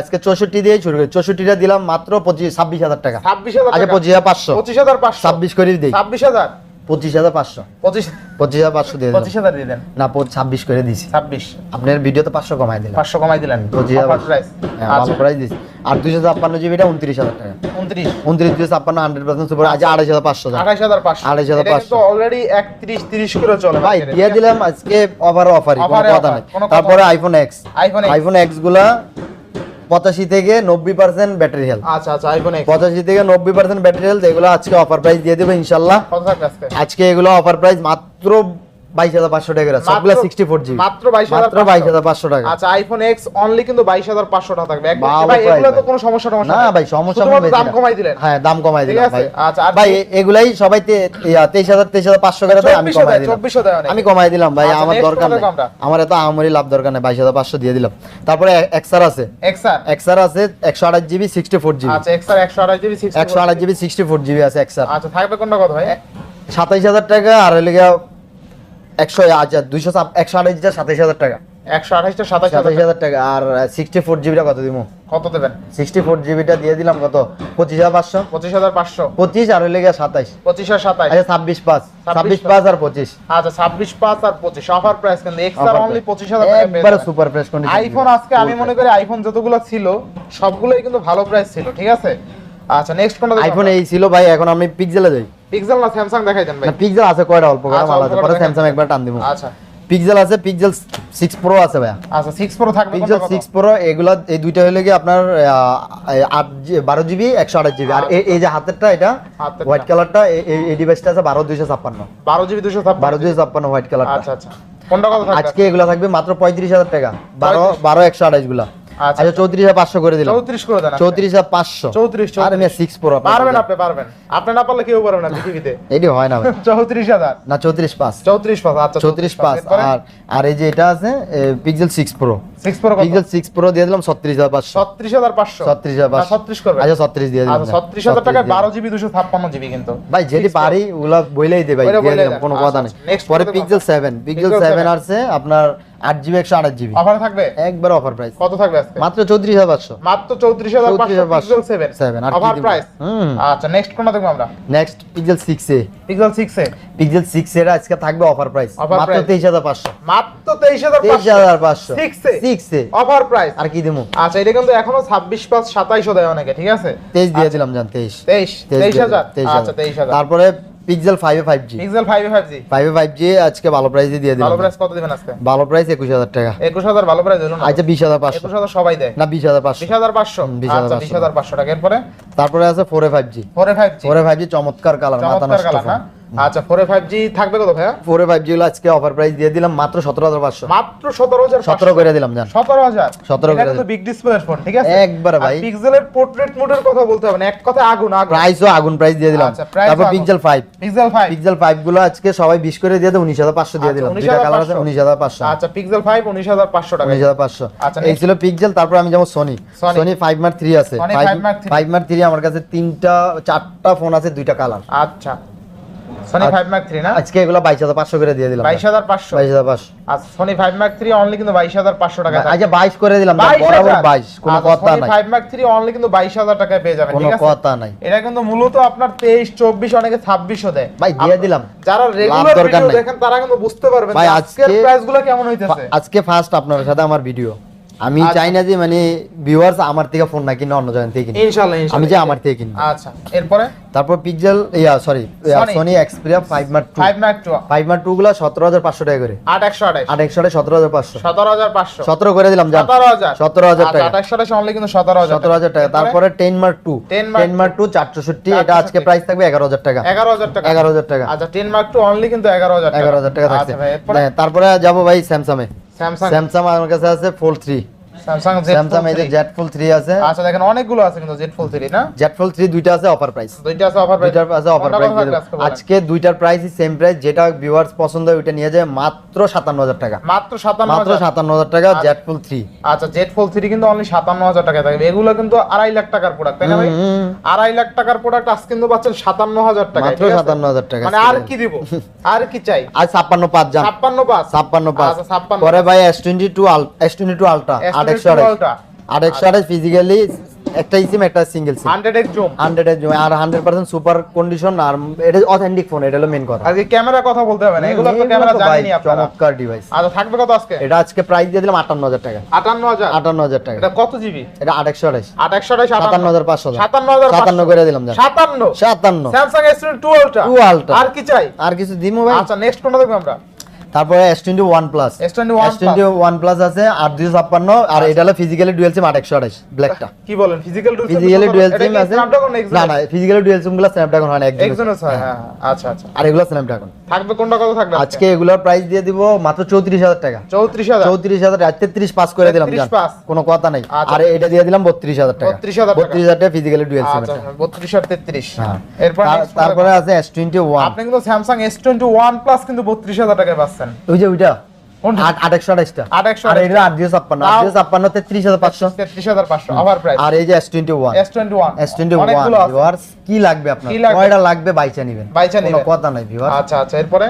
আজকে 64 দিয়ে শুরু করি। 64টা দিলাম মাত্র 26000 টাকা। 26000 আচ্ছা 25500। 25500 26 করে দেই। 26000 25500। 25500 দিয়ে দিলাম। 25000 দিয়ে দেন না 26 করে দিছি। 26 আপনার ভিডিওতে 500 কমাই দিলাম। 500 কমাই দিলেন। Offer price. আচ্ছা প্রাইস দিছি। আর 256 জিবিটা 29000 টাকা। 29 256 100% সুপার। আজ 28500 টাকা। 28500 এটা কিন্তু অলরেডি 31 30 করে চলে ভাই দিয়ে দিলাম আজকে অফারই কোনো কথা নাই। তারপরে আইফোন আইফোন এক্স গুলা 85 থেকে 90% ব্যাটারি হেলথ। আচ্ছা আইফোন এক্স 85 থেকে 90% ব্যাটারি হেলথ। এগুলো আজকে অফার প্রাইস দিয়ে দেব ইনশাআল্লাহ। কত থাকবে আজকে? আজকে এগুলো অফার প্রাইস মাত্র 22500 টাকা। সবগুলা 64 জিবি মাত্র 22500 টাকা। আচ্ছা আইফোন এক্স অনলি কিন্তু 22500 টাকা থাকবে। একদম ভাই এগুলো তো কোনো সমস্যা না ভাই, সমস্যা নেই। দাম কমাই দিলেন। হ্যাঁ দাম কমাই দিলাম ভাই। আচ্ছা ভাই এগুলাই সবাই 23500 করে দেয়। আমি কমাই দিলাম। 2400 দেয় অনেক। আমি কমাই দিলাম ভাই, আচ্ছা, আমার next দরকার কত নেই। দামটা? আমার এত আমারই লাভ দরকার নেই। 22500 দিয়ে দিলাম। তারপরে এক্সআর আছে। এক্সআর আছে 128 জিবি 64 জিবি। আচ্ছা এক্সআর 128 জিবি 128 জিবি 64 জিবি আছে এক্সআর। আচ্ছা থাকবে কোনটা কত ভাই? 27000 টাকা আর হইলো 128 টা 27000 টাকা। 128 টা 27000 টাকা। আর 64 জিবিটা কত দিমু? কত দেবেন? 64 জিবিটা দিয়ে দিলাম কত? 25500। 25500 25 আর হইলো 27। 25 আর 27 আচ্ছা 26 5 আর 25। আচ্ছা 26 5 আর 25 অফার প্রাইস কিন্তু এক্সআর অনলি 25000 টাকা পেয়ে একবারে সুপার ফ্রেশ কন্ডিশন। আইফোন আজকে আমি মনে করি আইফোন যতগুলো ছিল সবগুলোই কিন্তু ভালো প্রাইস ছিল, ঠিক আছে? আচ্ছা নেক্সট কোনটা? আইফোন এই ছিল ভাই। এখন আমি পিক্সেলে যাই। পিক্সেল না স্যামসাং দেখাই দেন ভাই। না পিক্সেল আছে কয়টা অল্প করে আচ্ছা, মাল অল্প আছে, করে পরে দেখাই স্যামসাং দেন। একবার টান দিব। আচ্ছা পিক্সেল আছে, পিক্সেল 6 প্রো আছে ভাই। আচ্ছা 6 প্রো থাকবে পিক্সেল 6 প্রো এগুলা এই দুইটা হলো কি আপনার 12 জিবি 128 জিবি। আর এই যে হাতেরটা এটা হোয়াইট কালারটা এই ডিভাইসটা আছে 12256। 12 জিবি 256 12256 হোয়াইট কালারটা। আচ্ছা কোনটা কত থাকবে আজকে এগুলা থাকবে মাত্র 35000 টাকা। 12 128 গুলা। আচ্ছা 34500 করে দিলাম। 34 করে দেন। 34500। 34 আরে মিয়া 6 প্রো পারবেন আপনি না পারলে কেউ পারবে না পৃথিবীতে। এডি হয় না ভাই। 34000 না 34500। 34500 আচ্ছা 34500। আর এই যে এটা আছে pixel 6 pro. 6 pro pixel 6 pro দিয়ে দিলাম 36500। 36500 36500 36 করবে। আচ্ছা 36 দিয়ে দিলাম। আচ্ছা 36000 টাকায় 12 জিবি 256 জিবি কিন্তু ভাই যেটি পারি ওগুলা বইলেই দে ভাই, দিয়ে দিলাম কোনো কথা নেই। Next পরে কত পিক্সেল 7 আছে আপনার 8 জিবি 128 জিবি। অফার থাকবে একবার অফার প্রাইস। কত থাকবে আজকে? মাত্র 34500। মাত্র 34500 পিক্সেল 7 আর অফার কি প্রাইস। আচ্ছা নেক্সট কোনটা দেখব আমরা? নেক্সট পিক্সেল 6 পিক্সেল 6 পিক্সেল 6 এর আজকে থাকবে অফার প্রাইস মাত্র 23500। মাত্র 23500 6 অফার প্রাইস। আর কি দেবো? আচ্ছা এটা কিন্তু এখনো 26 5 2700 দেয় অনেকে, ঠিক আছে? 23 দিয়ে দিলাম জান। 23000। আচ্ছা 23000। তারপরে পিক্সেল 5 এ 5G পিক্সেল 5 এ 5G 5 এ 5G আজকে ভালো প্রাইসে দিয়ে দিলাম। ভালো প্রাইস কত দিবেন আজকে? ভালো প্রাইস 21000 টাকা। 21000 ভালো প্রাইস হলো না? আচ্ছা 20500। 21000 সবাই দেয় না 20500। 20500 আচ্ছা 20500 টাকা। এরপরে তারপরে আছে 4 এ 5G 4 এ 5G 4 এ 5G চমৎকার কালার, মাথা চমৎকার নষ্ট কালার না? ফোন। আচ্ছা 4 এ 5G থাকবে কত ভাইয়া? 4 এ 5G গুলো আজকে অফার প্রাইস দিয়ে দিলাম মাত্র 17500। মাত্র 17500 17 করে দিলাম জান। 17000 17 এটা করে কিন্তু বিগ ডিসপ্লের ফোন, ঠিক আছে? একবারে ভাই। পিক্সেলের পোর্ট্রেট মোডের কথা বলতে হবে না, এক কথায় আগুন আগুন। প্রাইসও আগুন প্রাইস দিয়ে দিলাম। আচ্ছা, price তারপর আগুন। পিক্সেল 5 পিক্সেল 5 পিক্সেল 5 গুলো আজকে সবাই 20 করে দিয়ে দেব 19500 দিয়ে দিলাম। দুইটা কালার আছে 19500। আচ্ছা পিক্সেল 5 19500 টাকা। 19500। আচ্ছা, এই ছিল পিক্সেল। তারপর আমি যেমন Sony। সনি 5 Mark 3 আছে। Sony 5 Mark 3 5 Mark 3 আমার কাছে 4টা ফোন আছে, 2টা কালার। আচ্ছা Sony 5 Mark 3 না? আজকে এগুলো 22500 করে দিয়ে দিলাম। 22500 22500। আচ্ছা Sony 5 Mark 3 অনলি কিন্তু 22500 টাকা। আচ্ছা 22 করে দিলাম, বরাবর 22, কোনো কথা নাই। Sony 5 Mark 3 অনলি কিন্তু 22000 টাকায় পেয়ে যাবেন, কোনো ঠিক আছে? কথা নাই। এটা কিন্তু মূলত আপনার 23 24 অনেকে 26ও দেয়। ভাই দিয়ে দিলাম। যারা রেগুলার দরকার ভিডিও নাই। দেখেন তারা কিন্তু বুঝতে পারবেন ভাই, যে আজকের আজকে- প্রাইসগুলো কেমন হইতেছে। আজকে ফার্স্ট আপনার সাথে আমার ভিডিও। আমি আচ্ছা। চাই না যে মানে ভিউয়ার্স আমার থেকে ফোন না কিনে অন্য জায়গা থেকে কিনে। ইনশাআল্লাহ আমি যে আমার থেকে কিনবো। আচ্ছা এরপরে তারপর pixel Sony Xperia 5 Mark 2 5 Mark 2 5 Mark 2 গুলো 17500 টাকা করে। 8128 8128 17500। 17500 17 করে দিলাম জান। 17000 17000 টাকা। 2828 অনলি কিন্তু 17000 17000 টাকা। তারপরে 10 Mark 2 10 Mark 10 Mark 2 464, এটা আজকে প্রাইস থাকবে 11000 টাকা। 11000 টাকা 11000 টাকা। আচ্ছা 10 Mark 2 অনলি কিন্তু 11000 টাকা। 11000 টাকা থাকছে। আচ্ছা ভাই এরপরে হ্যাঁ, তারপরে যাব ভাই স্যামসাং এ। স্যামসাং স্যামসাং আমার কাছে আছে Fold 3। স্যামসাং স্যামসাং এই যে Z Fold 3 আছে। আচ্ছা দেখেন অনেকগুলো আছে কিন্তু Z Fold 3 না? Z Fold 3 দুইটা আছে অফার প্রাইস। দুইটা আছে অফার প্রাইস। দুইটার আছে অফার প্রাইস। আজকে দুইটার প্রাইসই সেম প্রাইস, যেটা ভিউয়ার্স পছন্দ হয় ওইটা নিয়ে যায় মাত্র 57000 টাকা। মাত্র 57000 মাত্র 57000 টাকা Z Fold 3। আচ্ছা Z Fold 3 কিন্তু অনলি 57000 টাকা থাকবে। এগুলো কিন্তু 2.5 লাখ টাকার প্রোডাক্ট, তাই না ভাই? 2.5 লাখ টাকার প্রোডাক্ট আজকে কিন্তু পাচ্ছেন 57000 টাকা। মাত্র 57000 টাকা। মানে আর কি দিব? আর কি চাই? আজ 565 জান। 565 565। আচ্ছা 56 পরে ভাই S22 Ultra 828 ফিজিক্যালি একটা সিম একটা সিঙ্গেল সিম 100x জুম 100 এর আর 100% সুপার কন্ডিশন, আর এটা অথেন্টিক ফোন, এটা হলো মেইন কথা। আজকে ক্যামেরা কথা বলতে হবে না, এগুলো তো ক্যামেরা জানেনই আপনারা। চমৎকার ডিভাইস। আচ্ছা থাকবে কত আজকে? এটা আজকে প্রাইস দিয়ে দিলাম 58000 টাকা। 58000 58000 টাকা। এটা কত জিবি? এটা 828 828 57500 57500 করে দিলাম জান। 57 57 স্যামসাং S22 Ultra 2 Ultra। আর কি চাই? আর কিছু দিমু ভাই। আচ্ছা নেক্সট কোনটা দেখব আমরা? তারপরে S21 Plus S21 Plus আছে 856, আর এটা হলো ফিজিক্যালি ডুয়াল সিম 828 ব্ল্যাকটা। কি বলেন ফিজিক্যাল ডুয়াল ফিজিক্যালি ডুয়াল সিম আছে। স্ন্যাপড্রাগন না না, ফিজিক্যালি ডুয়াল সিম গুলো স্ন্যাপড্রাগন হয় না, এক্সিনোস হয়। হ্যাঁ আচ্ছা আচ্ছা। আর এগুলো স্ন্যাপড্রাগন। থাকবে কোনটা কত থাকবে আজকে এগুলোর প্রাইস দিয়ে দিব মাত্র 34000 টাকা। 34000 34000 আর 33 পাস করে দিলাম জান। 33 পাস। কোনো কথা নাই। আচ্ছা। আর এটা দিয়ে দিলাম 32000 টাকা। 32000 টাকা। 32000 টাকা ফিজিক্যালি ডুয়াল সিম। আচ্ছা 32 আর 33 হ্যাঁ। এরপর তারপরে আছে S21। আপনি কিন্তু স্যামসাং S21 Plus কিন্তু 32000 টাকায় পাচ্ছেন। ওই যে ওইটা কোনটা? 828 টা। 828 আর এটা 856 33500। 33500 অফার প্রাইস। আর এই যে S21 অনেকগুলো আছে। ভিউয়ার্স কি লাগবে আপনার? কি লাগবে? কয়টা লাগবে বাইচা নেবেন। বাইচা কোনো নিবেন। কথা নাই ভিউয়ার্স। আচ্ছা আচ্ছা এরপরে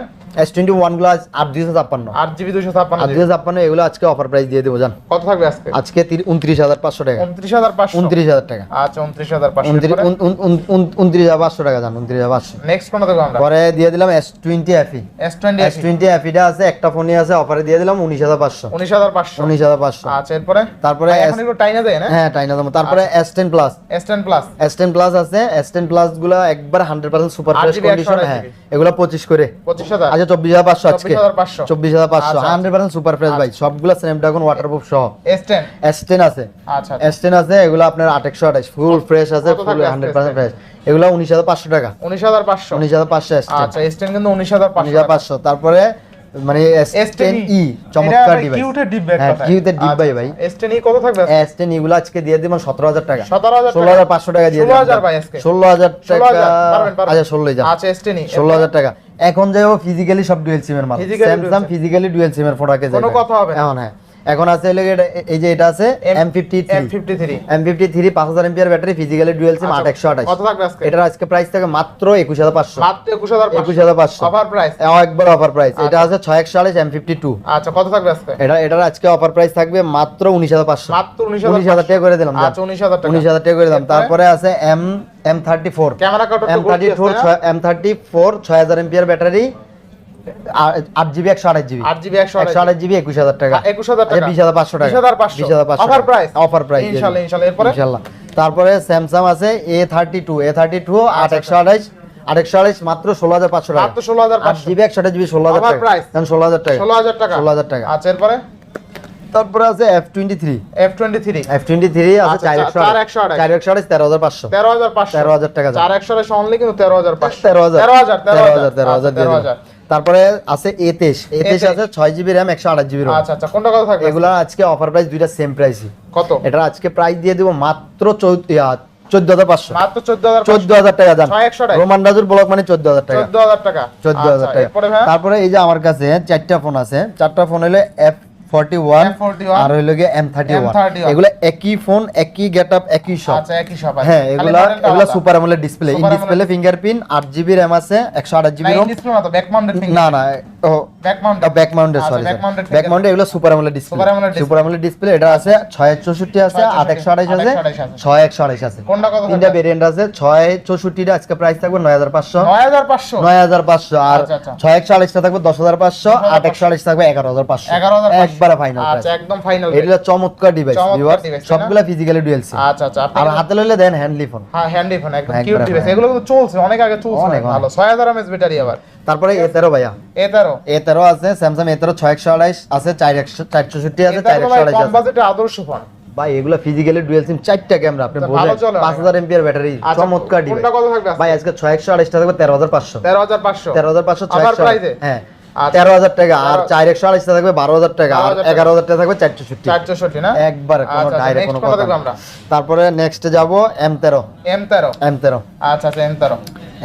S21 গুলো 8256 8GB 256 8256 এগুলো আজকে অফার প্রাইস দিয়ে দেবো জান। কত থাকবে আজকে? আজকে 29500 টাকা। 29500 29000 টাকা। আচ্ছা 29500 29500 টাকা জান। 29500। নেক্সট কোনটা দেখব আমরা? পরে দিয়ে দিলাম S20 FE। S20 FE টা আছে, একটা ফোনই আছে, অফারে দিয়ে দিলাম 19500। 19500 19500। আচ্ছা এরপরে তারপরে এখন একটু টাইনা যায় না? হ্যাঁ টাইনা দাম। তারপরে S10 Plus। S10 Plus S10 Plus আছে। S10 Plus গুলো একবার 100% সুপার ফ্রেশ 8GB কন্ডিশন। হ্যাঁ এগুলো 25 করে। 25000 আচ্ছা 24500 আজকে। 24500 24500 100% সুপার ফ্রেশ ভাই, সবগুলো স্ন্যাপড্রাগন ওয়াটারপ্রুফ সহ। S10 S10 আছে। আচ্ছা S10 আছে, এগুলো আপনার 828 ফুল ফ্রেশ আছে, কত ফুল থাকবে 100% ফ্রেশ। এগুলো 19500 টাকা। 19500 19500 S10। আচ্ছা S10 কিন্তু 19500 19500। তারপরে মানে S10e চমৎকার ডিভাইস। কিউটের ডিপ হ্যাঁ কিউটের ডিপ ভাই ভাই। S10e কত থাকবে? S10 এগুলো আজকে দিয়ে দিবেন 17000 টাকা। 17500 16500 টাকা দিয়ে দিবেন। 16000 ভাই আজকে। 16000 টাকা। পারবেন। আচ্ছা 16 যা। আচ্ছা S10e 16000 টাকা। এখন যাইও ফিজিক্যালি সব ডুয়াল সিমের মাল। স্যামসাং ফিজিক্যালি ডুয়াল সিমের প্রোডাক্টে যায়। কোনো কথা হবে না। এখন হ্যাঁ এখন আছে এই যে এটা আছে M53 5000 এমপিআর ব্যাটারি, ফিজিক্যালি ডুয়াল সিম 8128। কত থাকবে আজকে? এটার আজকে প্রাইস থাকে মাত্র 21500। মাত্র 21500 অফার প্রাইস। একবার অফার প্রাইস। এটা আছে 641 M52। আচ্ছা কত থাকবে আজকে? এটার আজকে অফার প্রাইস থাকবে মাত্র 19500। মাত্র 19000 টাকা করে দিলাম। আচ্ছা 19000 টাকা। 19000 টাকা করে দিলাম। তারপরে আছে M34 ক্যামেরা কাউন্টার তো M34 6000 MPR battery, 8GB 128GB 8GB 128GB 21000 টাকা। 21000 টাকা। 20500 টাকা। 20500 অফার প্রাইস। অফার প্রাইস ইনশাআল্লাহ এরপরে ইনশাআল্লাহ। তারপরে স্যামসাং আছে A32 8 128 828 মাত্র 16500 টাকা, মাত্র 16500 8GB 128GB 16000 Offer টাকা, price? এখন 16000 টাকা, 16000 টাকা 16000 টাকা। আচ্ছা এরপরে তারপরে আছে F23 F23 আছে 4128 13500 13000 টাকা যাবে। 4128 অনলি কিন্তু 13500 13000 তারপরে আছে A23 আছে 6GB RAM 128GB ROM। আচ্ছা আচ্ছা কোনটা কত থাকবে এগুলা আজকে অফার প্রাইস দুইটা সেম প্রাইসই। কত এটা আজকে প্রাইস দিয়ে দেব মাত্র 14500, মাত্র 14000 14000 টাকা দাম। 6128 রোমান রাজুর ব্লক মানে 14000 টাকা, 14000 টাকা 14000 টাকা। এরপরে ভাই তারপরে এই যে আমার কাছে চারটা ফোন আছে, চারটা ফোন হলো F41 আর হইলো গিয়ে M31, এগুলো একই ফোন, একই গেটআপ, একই সব। আচ্ছা একই সব আছে হ্যাঁ, এগুলা super AMOLED display, in display fingerprint, 8GB RAM আছে, 128GB ROM। ডিসপ্লে না তো ব্যাক মাউন্টেড না না, ও back mount back mounted, sorry back mounted, এগুলো super AMOLED display, super AMOLED display. এটা আছে 664 আছে, 8128 আছে, 6128 আছে। কোনটা কত তিনটা ভেরিয়েন্ট আছে। 664 টা আজকে প্রাইস থাকবে 9500, 9500 9500, আর আচ্ছা, আচ্ছা। 641 টা থাকবে 10500, 841 থাকবে 11500, 11500 একবারে ফাইনাল আচ্ছা প্রাইস। একদম ফাইনাল এটা চমৎকার ডিভাইস চমৎকার ভিউয়ার্স, device, তাই না? সবগুলা ফিজিক্যালি ডুয়াল সিম। আচ্ছা আচ্ছা আপনি আর হাতে লইলে দেন হ্যান্ডলি ফোন। হ্যাঁ হ্যান্ডি ফোন একদম একবারে কিউট ডিভাইস fine। এগুলো কিন্তু চলছে অনেক আগে চলছে অনেক, ভালো 6000 mAh ব্যাটারি আবার তারপরে A13 ভাইয়া, A13 আছে স্যামসাং A13 628 আছে, 464 আছে, এটা তো ভাই 428 কম আছে। বাজেটে আদর্শ ফোন ভাই এগুলা ফিজিক্যালি ডুয়াল সিম, চারটা ক্যামেরা, আপনি তা বোঝেন ভালো চলে 5000 এমপিআর ব্যাটারি, আচ্ছা, চমৎকার ডিভাইস। কোনটা কত থাকবে আজকে? ভাই আজকে 628 টা থাকবে 13500, 13500 13500 আবার 628, প্রাইসে হ্যাঁ আচ্ছা। 13000 টাকা, আর 4128 টা থাকবে 12000 টাকা, আর 12000 11000 টাকা থাকবে 464, 464 না একবারে কোনো আচ্ছা, ডাইরেক্ট next কোনো কোনটা কথা দেখবো না। আমরা? তারপরে নেক্সট যাব M13 M13 আচ্ছা আচ্ছা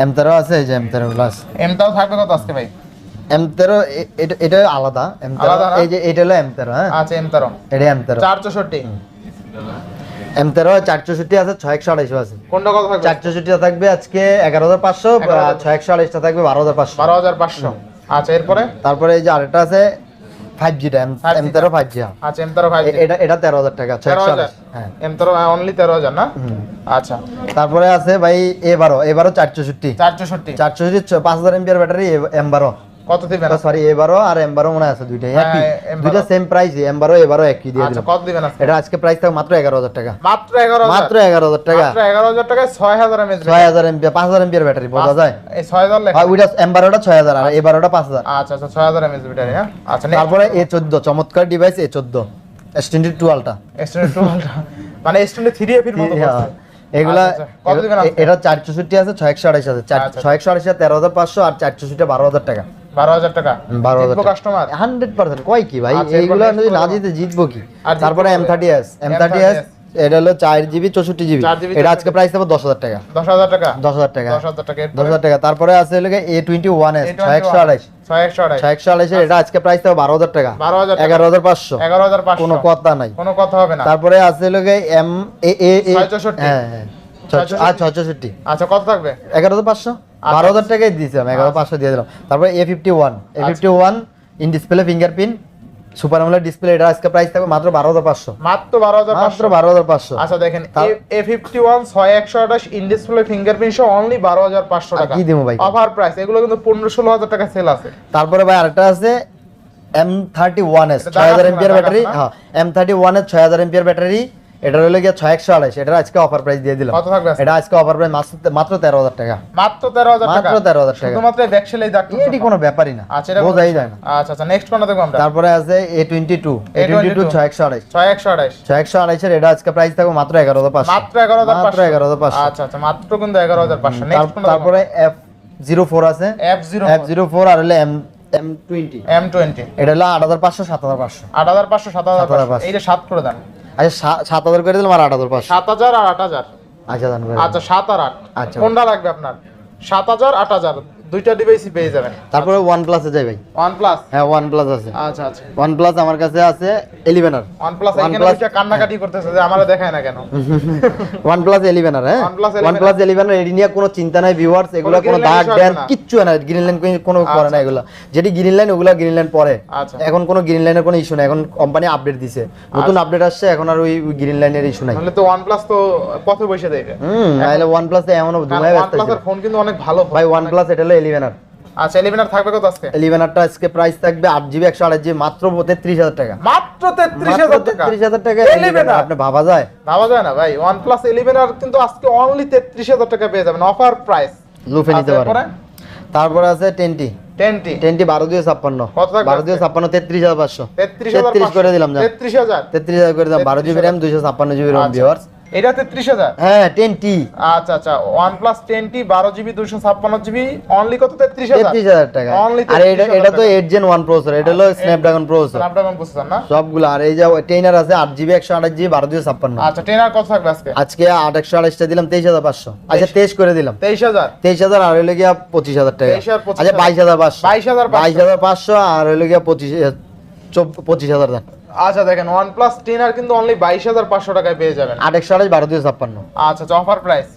M13 আছে, এই যে M13 প্লাস M13 থাকবে কত আজকে ভাই M13 এটা আলাদা M13, আলাদা না? এই যে এটা হলো M13, হ্যাঁ আচ্ছা M13 এটা M13, 464 M13 464 আছে, 6128 আছে। কোনটা কত থাকবে 464 থাকবে আজকে 11500, 6128 টা থাকবে 12500। 12500 আচ্ছা এরপরে তারপরে এই যে আরেকটা আছে 5G টা M13 5G, আচ্ছা M13 5 এটা 13000 টাকা, 13000 হ্যাঁ। M13 অনলি 13000 না আচ্ছা তারপরে আছে ভাই A12 464 464 5000 এমপিআর ব্যাটারি, M12 কত দিবেন সরি A12 আর M12 মনে আছে দুইটাই হ্যাঁ, একই, M12 দুইটা সেম প্রাইস, M12 A12 একই দিয়ে আচ্ছা দিলাম। কত দিবেন আজকে এটা আজকে প্রাইস থাকবে মাত্র 11000 টাকা, মাত্র 11000 মাত্র 11000 টাকা, মাত্র 11000 টাকায় 6000 mAh 6000 এমপিআর 5000 এমপিআর ব্যাটারি, বোঝা যায়? এই 6000 লেখা আর ওইটা M12টা 6000 আর A12টা 5000। আচ্ছা আচ্ছা 6000 mAh ব্যাটারি হ্যাঁ আচ্ছা তারপরে A14 চমৎকার ডিভাইস, A14 S22 আলটা, S22 মানে S23 এর মতো করছে এগুলা আচ্ছা, আচ্ছা। কত দিবেন আজকে? এটা 464 আছে, 628 আছে, আচ্ছা। 628 এ 13500 আর 464 12000 টাকা, 12000 টাকা 12000 জিতবো টাকা কাস্টমার 100% কয় কি ভাই, আচ্ছা, এইগুলা এরপর যদি next না বলো। জিতে জিতবো কি? আর তারপরে জিতবো M30s এটা হলো 4GB 64GB, 4GB এটা আজকে প্রাইস দেবো 10000 টাকা, 10000 টাকা 10000 টাকা, 10000 টাকা 10000 টাকা। তারপরে আছে হলো A21s 628 628 এটা আজকে প্রাইস দেবো 12000 টাকা, 12000 টাকা 11500, 11500 কোনো কথা নাই, কোনো কথা হবে না তারপরে আছে হলো M 664 হ্যাঁ হ্যাঁ 664 আচ্ছা কত থাকবে 11500, 12000 টাকায় দিয়েছিলাম, 11500 দিয়ে দিলাম। তারপরে A51 in display fingerprint super AMOLED display, এটা আজকে প্রাইস থাকবে মাত্র 12500, মাত্র 12500 মাত্র 12500। আচ্ছা দেখেন A51 6128 ইন ডিসপ্লে ফিঙ্গারপ্রিন্ট সহ অনলি 12500 টাকা কি দেবো ভাই? অফার প্রাইস এগুলো কিন্তু 15-16000 টাকা সেল আছে তারপরে ভাই আরেকটা আছে M31s এটা 6000 ঢাকা এমপিআর ব্যাটারি, না? হ্যাঁ M31 এর 6000 এমপিআর ব্যাটারি, এটা হলো গিয়ে 6128, এটা আজকে অফার প্রাইস দিয়ে দিলাম। কত থাকবে আজকে? এটা আজকে অফার প্রাইস মাত্র 13000 টাকা, মাত্র 13000 টাকা মাত্র 13000 টাকা, শুধুমাত্র ব্যাকসেলেই দেখতে এটি কোনো ব্যাপারই না, আচ্ছা এটা বোঝাই যায় না। আচ্ছা আচ্ছা নেক্সট কোনটা দেখব আমরা তারপরে আছে A22 6128 6128 এর এটা আজকে প্রাইস থাকবে মাত্র 11500, মাত্র 11500 মাত্র 11500। আচ্ছা আচ্ছা মাত্র কিন্তু 11500 নেক্সট কোনটা তারপরে F04 আছে, F04 আর হলো M20 M20 এটা হলো 8500 7500, 8500 7500 7500 এইটা 7 করে দেন আচ্ছা 7000 করে দিলাম আর 8500, 7000 আর 8000 আচ্ছা জান ভাই। আচ্ছা 7 আর 8 আচ্ছা। কোনটা লাগবে আপনার 7000 8000 দুইটা ডিভাইসই পেয়ে যাবেন তারপরে OnePlus এ যাই ভাই, OnePlus হ্যাঁ OnePlus আছে, আচ্ছা আচ্ছা OnePlus আমার কাছে আছে 11 আর OnePlus এখানে OnePlus- বসে কান্নাকাটি করতেছে যে আমারে দেখায় না কেন OnePlus 11 আর হ্যাঁ OnePlus 11 OnePlus 11 এর এডি নিয়ে কোনো চিন্তা নাই ভিউয়ার্স, এগুলো কোনো green line দাগ issue ড্যান আসবে না। কিচ্ছু না, গ্রিন লাইন কোনো করে না এগুলো, যেটি গ্রিন লাইন ওগুলো গ্রিন লাইন পরে, আচ্ছা। এখন কোনো গ্রিন লাইনের কোনো ইস্যু নাই, এখন কোম্পানি আপডেট দিছে, নতুন আপডেট আসছে, এখন আর ওই গ্রিন লাইনের ইস্যু নাই। তাহলে তো OnePlus তো পথে বসে দেবে নাহলে OnePlus এ এমনও ধুমায় ব্যস্ত OnePlus ছিল। এর ফোন কিন্তু অনেক ভালো ফোন ভাই OnePlus এটা হলো 11 আর আচ্ছা 11 আর থাকবে কত আজকে 11 আরটা আজকে প্রাইস থাকবে 8GB 128GB মাত্র 33000 টাকা, মাত্র 33000 টাকা 33000 টাকা 11 আর আপনি ভাবা যায়? ভাবা যায় না ভাই OnePlus 11 আর কিন্তু আজকে অনলি 33000 টাকা পেয়ে যাবেন অফার প্রাইস লুফে নিতে পারেন। তারপরে আছে 10T 10T 12 দিয়ে 56 কত থাকবে 12 দিয়ে 56 33500 33 করে দিলাম, 33000 করে দিলাম। 12 GB RAM 256 GB ROM viewers. এটা 33000। হ্যাঁ 10T। আচ্ছা আচ্ছা, OnePlus 10T 12 GB 256 GB only কত 33000 টাকা। Only আর এটা তো 8 Gen 1 প্রসেসর, এটা হলো স্ন্যাপড্রাগন প্রসেসর। স্ন্যাপড্রাগন প্রসেসর না সবগুলো। আর এই যে টেনার আছে 8 জিবি 128 জিবি 12 দিয়ে 56। আচ্ছা, টেনার কত থাকবে আজকে? আজকে 8 128 টা দিলাম 23500। আচ্ছা 23 করে দিলাম 23000 আর হইলো গিয়া 25000 টাকা। 23,000 আচ্ছা 22500 22,500 আর হইলো গিয়া 25000 দেন। আচ্ছা দেখেন, OnePlus 10 কিন্তু অনলি 22500 টাকায় পেয়ে যাবেন। 8 128 12 দিয়ে 56। আচ্ছা আচ্ছা, অফার প্রাইস।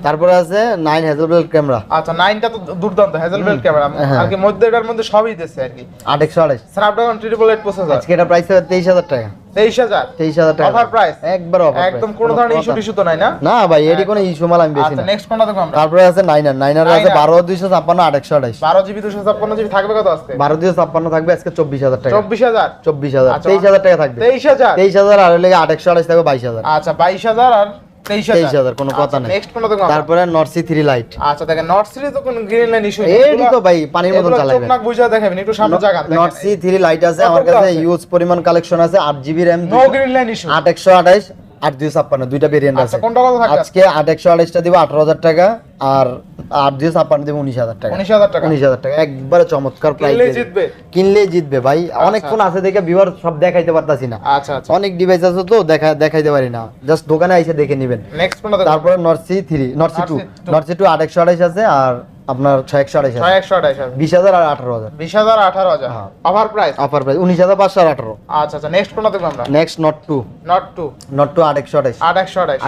তারপরে আছে 9 হ্যাজেলবেল ক্যামেরা। আচ্ছা, 9টা তো দুর্দান্ত হ্যাজেলবেল ক্যামেরা, আর কি মধ্যে এটার মধ্যে সবই দিচ্ছে আর কি। 8 128 স্ন্যাপড্রাগন 888 প্রসেসর। আজকে এটা প্রাইস 23000 টাকা। 23000 টাকা অফার প্রাইস, একবার অফার। একদম কোনো ধরনের ইস্যু তো নাই না? না ভাই, এডি কোনো ইস্যু মাল আমি বেশি আচ্ছা, না। নেক্সট কোনটা দেখব আমরা? তারপরে আছে 9 আছে 12 256 8 128। 12 জিবি 256 জিবি থাকবে কত আজকে? 12 256 থাকবে আজকে 24000 টাকা। 24000 23000 টাকা থাকবে। 23000 আর হইলো 8 128 থাকবে 22000। আচ্ছা, 22000 আর 23000 কোনো কথা নাই। নেক্সট কোনটা দেখব? তারপরে Nord C3 লাইট। আচ্ছা দেখেন, নর্থ সিটি তো কোন গ্রিন লাইন ইস্যু এডি তো ভাই পানির মতো চালাবেন। চোখ নাক বুঝা দেখাবেন, একটু সামনে জায়গা দেখেন। Nord C3 লাইট আছে আমার কাছে, ইউজ পরিমাণ কালেকশন আছে। 8 GB RAM, no green line issue. 8 128 8 256 দুইটা ভেরিয়েন্ট আছে। আচ্ছা, কোনটা কত থাকবে আজকে 8 128 টা দিব 18000 টাকা, আর 8 256 দিব 19000 টাকা। 19000 টাকা 19000 টাকা একবারে চমৎকার প্রাইস। কিনলেই জিতবে ভাই। অনেক ফোন আছে দেখে ভিউয়ার সব দেখাইতে পারতাছি না। আচ্ছা আচ্ছা, অনেক ডিভাইস আছে তো দেখাইতে পারি না, জাস্ট দোকানে এসে দেখে নেবেন। নেক্সট কোনটা দেখব? তারপরে Nord C2 8 128 আছে, আর আপনার 6 128 আছে। 628 20000 আর 18000। 20000 18000 হ্যাঁ। Offer price. অফার প্রাইস 19500 আর 18। আচ্ছা আচ্ছা, নেক্সট কোনটা দেখব আমরা? নেক্সট Nord 2 নট 2 8 128 828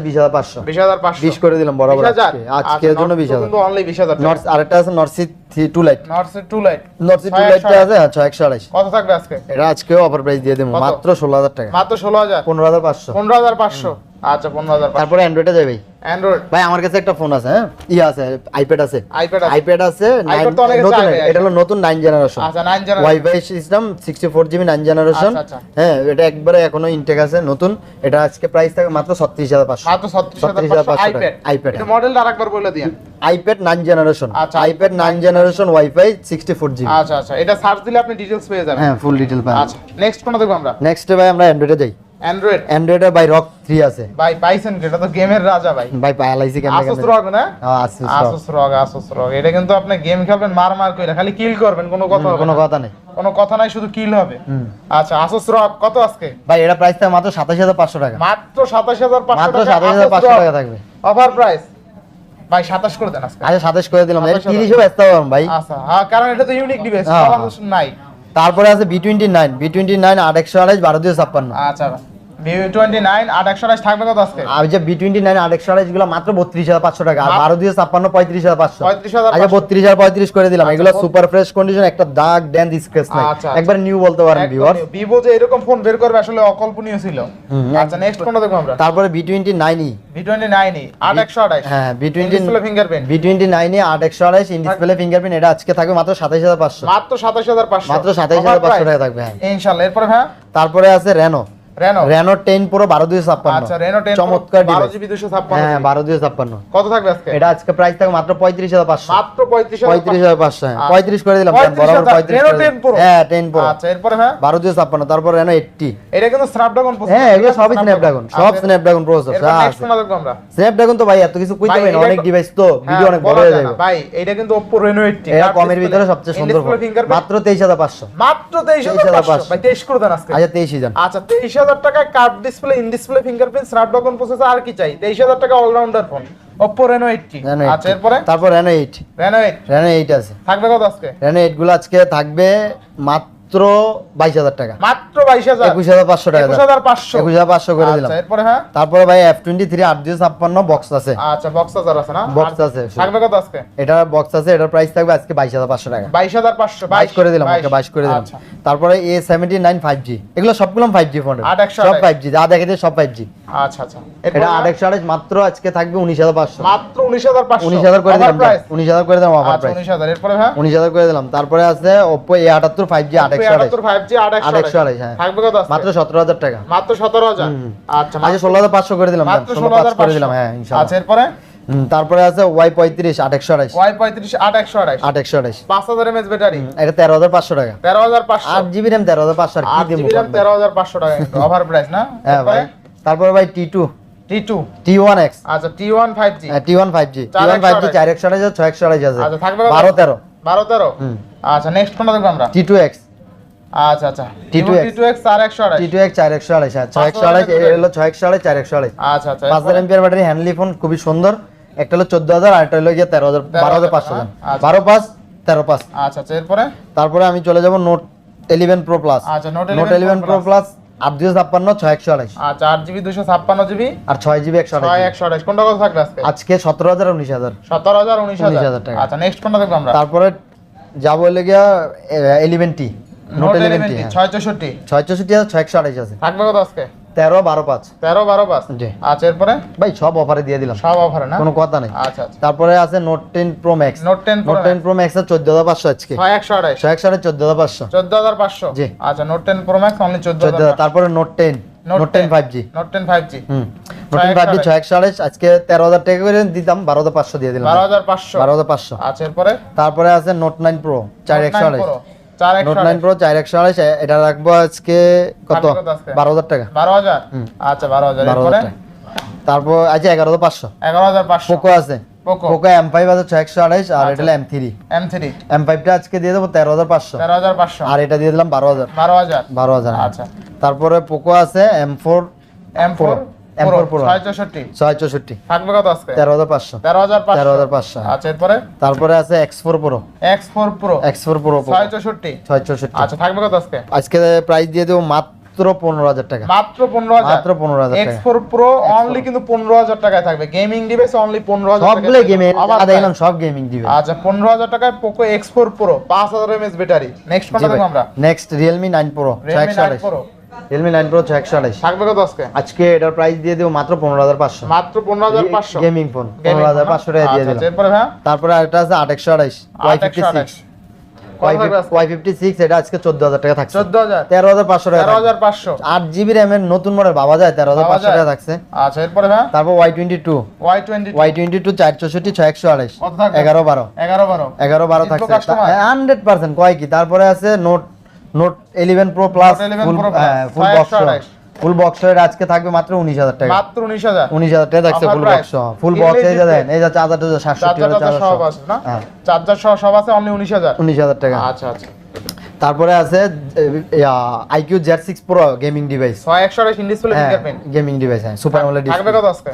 20500 20500 20 করে দিলাম বরাবর। 20000 আজকের জন্য 20000 কিন্তু অনলি 20000 Nord আরেকটা আছে Nord C2 light. Not 2 light Nord C2 লাইটটা আছে 6 128। কত থাকবে আজকে? এটা আজকেও অফার প্রাইস দিয়ে দেবো কত? মাত্র 16000 টাকা। মাত্র 16000 15500। 15500 আচ্ছা 15500 তারপরে অ্যান্ড্রয়েডে যাবে অ্যান্ড্রয়েড। ভাই। আমার কাছে একটা ফোন আছে, হ্যাঁ আছে আইপ্যাড আছে। আইপ্যাড আছে। আইপ্যাড আছে iPad তো অনেকে নতুন, চায় ভাই। এটা হলো নতুন 9 জেনারেশন। আচ্ছা 9 generation wifi system 64 GB 9 generation. আচ্ছা, আচ্ছা। হ্যাঁ এটা একবারে এখনো ইনটেক আছে নতুন। এটা আজকে প্রাইস থাকে মাত্র 36500। মাত্র 36500 আইপ্যাড। আইপ্যাড এটা মডেলটা আরেকবার বলে দিন। IPad 9 generation. আচ্ছা, আইপ্যাড 9 জেনারেশন ওয়াইফাই 64 জিবি। আচ্ছা আচ্ছা, এটা সার্চ দিলে আপনি ডিটেইলস পেয়ে যাবেন। হ্যাঁ ফুল ডিটেইল পাবেন। আচ্ছা, নেক্সট কোনটা দেখব আমরা? নেক্সট ভাই আমরা অ্যান্ড্রয়েডে যাই। অ্যান্ড্রয়েড। অ্যান্ড্রয়েডে ভাই রক 3 আছে। ভাই পাইছেন কি? এটা তো গেমের রাজা ভাই। ভাই পাইলাইছি কেন Asus ROG না? Asus ROG এটা কিন্তু আপনি গেম খেলবেন মার কইরা খালি কিল করবেন, কোনো কথা হবে কোনো না। কথা নেই। কোনো কথা নাই, শুধু কিল হবে। আচ্ছা, Asus ROG কত আজকে? ভাই এটা প্রাইস থাকে মাত্র 27500 টাকা। মাত্র 27500 মাত্র টাকা। 27500 টাকা থাকবে। অফার প্রাইস ভাই 27 করে দেন আজকে। আচ্ছা 27 করে দিলাম। 27 30 ব্যস্ত হলাম ভাই। আচ্ছা হ্যাঁ, কারণ এটা তো ইউনিক ডিভাইস, হ্যাঁ, সবার হ্যাঁ। নাই। তারপরে আছে B29 8 128 12 256। আচ্ছা, B29 828 থাকবে কত আজকে? আর যে B29 8 128 গুলো মাত্র 32500 টাকা, আর 12 256 35500। 35500 আচ্ছা 32 আর 35 করে দিলাম। এগুলো সুপার ফ্রেশ কন্ডিশন, একটা দাগ ড্যান্ড স্ক্র্যাচ নাই, আচ্ছা, একবার নিউ বলতে পারেন ভিউয়ার। ভিভো যে এরকম ফোন বের করবে আসলে অকল্পনীয় ছিল। আচ্ছা, নেক্সট কোনটা দেখব আমরা? তারপরে B29e B29 828 হ্যাঁ B29 display fingerprint. B29e 8 128 in display fingerprint. এটা আজকে থাকবে মাত্র 27500। মাত্র 27500 মাত্র 27500 টাকা থাকবে। হ্যাঁ ইনশাআল্লাহ। এরপর হ্যাঁ, তারপরে আছে রেনো রেনো 10 Pro 12 256। আচ্ছা, রেনো 10 চমৎকার 12 ডিভাইস। জিবি 256। হ্যাঁ 12 256। কত থাকবে আজকে? এটা আজকে প্রাইস থাকবে মাত্র 35500। মাত্র 35500। 35500 হ্যাঁ 35 করে দিলাম। 35,000 বরাবর 35 রেনো 10 Pro। হ্যাঁ 10 Pro। আচ্ছা, এরপর হ্যাঁ 12 256। তারপর রেনো 80। এটা কিন্তু স্ন্যাপড্রাগন প্রসেসর। হ্যাঁ এগুলো সবই স্ন্যাপড্রাগন, সব স্ন্যাপড্রাগন প্রসেসর। এরপর নেক্সট কোনটা দেখব আমরা? স্ন্যাপড্রাগন তো ভাই এত কিছু কইতে ভাই, পারি না, এটা অনেক তো- ডিভাইস তো ভিডিও অনেক বড় হয়ে যাবে ভাই এটা কিন্তু Oppo Reno 80 এটা কমের ভিতরে সবচেয়ে সুন্দর ফোন। মাত্র 23500। মাত্র 23500 ভাই 23 করে দেন আজকে। আচ্ছা 23000 জান। আচ্ছা, 23000 টাকায় curve display, in display fingerprint, Snapdragon processor, আর কি চাই? 23000 টাকা allrounder phone Oppo Reno 80। Reno 80 আচ্ছা, এরপরে তারপর Reno 8 Reno 8 Reno 8 আছে। থাকবে কত আজকে? Reno 8 গুলো আজকে থাকবে মাত্র 22000 টাকা। মাত্র 22000 21500 টাকা। 21500 21500 করে দিলাম। আচ্ছা, এরপরে হ্যাঁ, তারপরে ভাই F23 8 256 বক্স আছে। আচ্ছা বক্স আছে না? বক্স আছে। থাকবে কত আজকে? এটা বক্স আছে, এটার প্রাইস থাকবে আজকে 22500 টাকা। 22500 22 করে দিলাম, ওকে 22 করে দিলাম। আচ্ছা, তারপরে A79 5G, এগুলো সবগুলো 5G ফোন। 828 সব 5G, যা দেখাইতে সব 5G। আচ্ছা আচ্ছা, এটা এরপরে 828 মাত্র আজকে থাকবে 19500। মাত্র 19500 19000 করে দিলাম। 19000 করে দিলাম অফার আচ্ছা, প্রাইস। 19000 এরপরে হ্যাঁ 19000 করে দিলাম। তারপরে আছে Oppo A78 5G 828 5G 828 হ্যাঁ থাকবে কত আজকে? মাত্র 17000 টাকা। মাত্র 17000। আচ্ছা, আচ্ছা 16500 করে দিলাম। মাত্র 16500 করে দিলাম। হ্যাঁ আচ্ছা, ইনশাআল্লাহ। এরপরে তারপরে আছে Y35 8128 Y35 8128 8128 5000 mAh ব্যাটারি, এটা 13500 টাকা। 13500, 8GB RAM 13500 আর কি দেব? 13500 টাকা ওভার প্রাইস না? হ্যাঁ ভাই। তারপরে ভাই T2 T2 T1X, আচ্ছা T1 5G, T1 5G 4128 628 আছে। আচ্ছা থাকবে 12 13 12 13। আচ্ছা নেক্সট কোনটা দেখব আমরা? T2X, আচ্ছা আচ্ছা T2X, T2X 4128, T2X 4128 628 এর হলো 628 4128। আচ্ছা আচ্ছা 5000 mAh ব্যাটারি, হ্যান্ডলি ফোন, খুবই সুন্দর। একটা হলো 14000 আর একটা হলো গিয়ে 13000 12500 দাম। আচ্ছা। 12 5 13 5। আচ্ছা আচ্ছা এরপরে তারপরে আমি চলে যাব নোট 11 Pro Plus। আচ্ছা নোট নোট 11 Pro Plus 8256 628 আচ্ছা 8GB 256GB আর 6GB 128। 128 কোনটা কত থাকবে আজকে? আজকে 17000 আর 19000। 17000 19000 19,000 টাকা। আচ্ছা নেক্সট কোনটা দেখব আমরা? তারপরে যাবো হলে গিয়া 11T, নোট 11T 664 664 আছে 628 আছে। থাকবে কত আজকে? 13 12 5। 13 12 5। জি। আচ্ছা এরপরে ভাই সব অফারে দিয়ে দিলাম, সব অফারে না? কোনো কথা নেই। আচ্ছা আচ্ছা তারপরে আছে note 10 Pro Max। Note 10 note 10 Pro Max এর 14500 আজকে। 128 628 14500। 14500। জি। আচ্ছা নোট 10 Pro Max অনলি 14000। 14000। তারপরে note 10 note 10 5G। Note 10 5G note 10 5G 628 আজকে 13000 টাকা করে দিতাম, 12500 দিয়ে দিলাম। 12500। 12500। আচ্ছা এরপরে তারপরে আছে নোট 9 Pro 4128। নোট 9 4128 Pro 4128 এটা রাখবো আজকে কত? থাকবে কত আজকে? 12000 টাকা। 12000। আচ্ছা 12000 এরপরে 12000 টাকা। তারপর আছে 11500। 11500 পোকো আছে, পোকো পোকো M5 আছে 628 আর এটা হলো M3। M3 M5 টা আজকে দিয়ে দেবো 13500 13500 আর এটা দিয়ে দিলাম 12000। 12000 আচ্ছা। তারপরে পোকো আছে M4 M4 M4 Pro 664 664 থাকবে কত আজকে? 13500। 13500। আচ্ছা এরপরে তারপরে আছে X4 Pro X4 Pro X4 Pro 664 664 আচ্ছা থাকবে কত আজকে? আজকে প্রাইস দিয়ে দেবো মাত্র 15000 টাকা। মাত্র 15000। মাত্র 15000 টাকা। X4 Pro অনলি কিন্তু 15000 টাকায় থাকবে। গেমিং ডিভাইস অনলি 15000 টাকা। সবগুলো গেমিং, দেখলাম সব গেমিং ডিভাইস। আচ্ছা 15000 টাকায় Poco X4 Pro 5000 mAh battery. Next কোনটা দেখব আমরা? Next Realme 9 Pro Realme 9 Pro 628 থাকবে কত আজকে? আজকে এটার প্রাইস দিয়ে দেবো মাত্র 15500। মাত্র 15500 গেমিং ফোন 15500 টাকা দিয়ে আচ্ছা দিলাম। এরপরে ভাই তারপরে আরেকটা আছে 8128 Y56 Y56 এটা আজকে 14000 টাকা থাকছে। 14000 13500 টাকা। 13500 8GB RAM এর নতুন মডেল বাবা যায় 13500 টাকা থাকছে। আচ্ছা এরপরে ভাই তারপর Y22 Y22 464 628 কত থাকবে? 11 12 11 12 জিতবো থাকছে। customer? 100% কয় কি। তারপরে আছে note 11 Pro Plus Note 11 Pro Plus, full box 628 full box এর আজকে থাকবে মাত্র 19000 টাকা। মাত্র 19000 19000 টাকা থাকছে Offer ফুল price। বক্স। ফুল কিনলেই বক্স এই যে জিতবে। দেন এই যে চার্জার 700 টাকা চার্জার সব আছে না? হ্যাঁ। চার্জার সহ সব আছে অনলি 19000 19000 টাকা। আচ্ছা আচ্ছা তারপরে আছে IQ Z6 Pro gaming device. 128 in display fingerprint gaming device হ্যাঁ, সুপার অ্যামোলেড থাকবে ডিসপ্লে। কত আজকে?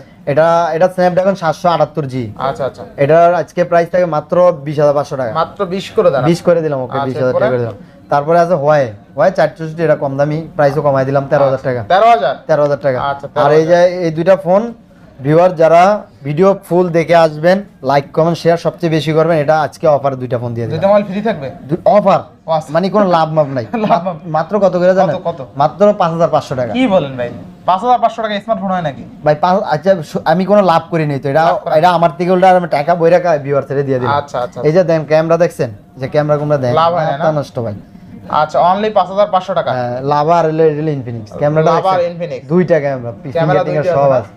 এটা Snapdragon 778G। আচ্ছা আচ্ছা এটার আজকে প্রাইস থাকে মাত্র 20500 টাকা। মাত্র 20 করে দেন। 20 করে দিলাম ওকে, আচ্ছা, 20000 এরপরে? টাকা করে দিলাম। তারপরে আছে Huawei 464 এটা কম দামি, প্রাইসও কমাই দিলাম 13000 টাকা। 13000 টাকা। আচ্ছা, আর এই যে এই দুইটা ফোন ভিউয়ার যারা ভিডিও ফুল দেখে আসবেন, লাইক কমেন্ট শেয়ার সবচেয়ে বেশি করবেন, এটা আজকে অফার দুইটা ফোন দিয়ে দুইটা দিলাম। মোবাইল ফ্রি থাকবে। অফার ও আচ্ছা। মানে কোনো লাভ মাপ নাই। লাভ মাপ। মাত্র কত করে জানেন? কত? মাত্র 5500 টাকা। কি বলেন ভাই? 5500 টাকা স্মার্টফোন হয় নাকি? ভাই আচ্ছা আমি কোনো লাভ করি নাই তো, এটা আমার থেকে উল্টা আমি টাকা বই রাখা ভিউয়ার ছেড়ে দিয়ে দিলাম। আচ্ছা আচ্ছা এই যে দেন ক্যামেরা দেখছেন, যে ক্যামেরা কুমরা দেন লাভ হয় না? তা নষ্ট ভাই। আচ্ছা অনলি 5500 টাকা। লাভা আর ইনফিনিক্স ক্যামেরাটা লাভা আর দেখছেন? Infinix। দুইটা ক্যামেরা ক্যামেরা ফিঙ্গার দুইটা সব আছে না? আছে।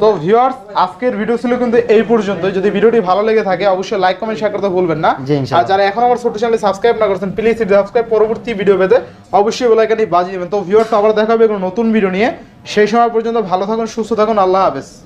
তো ভিউয়ার্স আজকের ভিডিও ছিল কিন্তু এই পর্যন্ত। যদি ভিডিওটি ভালো লেগে থাকে অবশ্যই লাইক কমেন্ট শেয়ার করতে ভুলবেন না। জি, ইনশাআল্লাহ। আর যারা এখন আমার ছোট চ্যানেল সাবস্ক্রাইব না করেছেন প্লিজ সাবস্ক্রাইব, পরবর্তী ভিডিও পেতে অবশ্যই বেল আইকনটি বাজিয়ে দিবেন। তো ভিউয়ার্স আবার দেখা হবে কোনো নতুন ভিডিও নিয়ে। সেই সময় পর্যন্ত ভালো থাকুন, সুস্থ থাকুন, আল্লাহ হাফেজ।